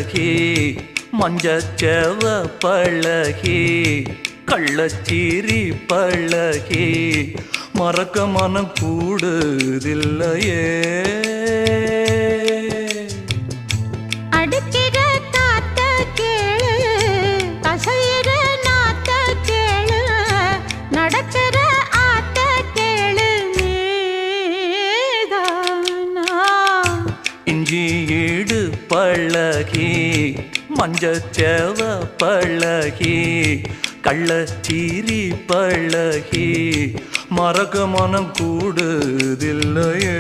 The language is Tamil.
பழகி மஞ்சச்செவ பழகி கள்ளச்சீரி பழகி மறக்க மனம் கூடுதில்லையே. அடிக்கிற காத்த கேளு கசையிற நாத்த கேளு நடக்கிற ஆத்த கேளு நீதானா. இஞ்சி ஈடு பழகி மஞ்சச்செவ பழகி கள்ளச்சீரி பழகி மறக்க மனம் கூடுதில்லையே.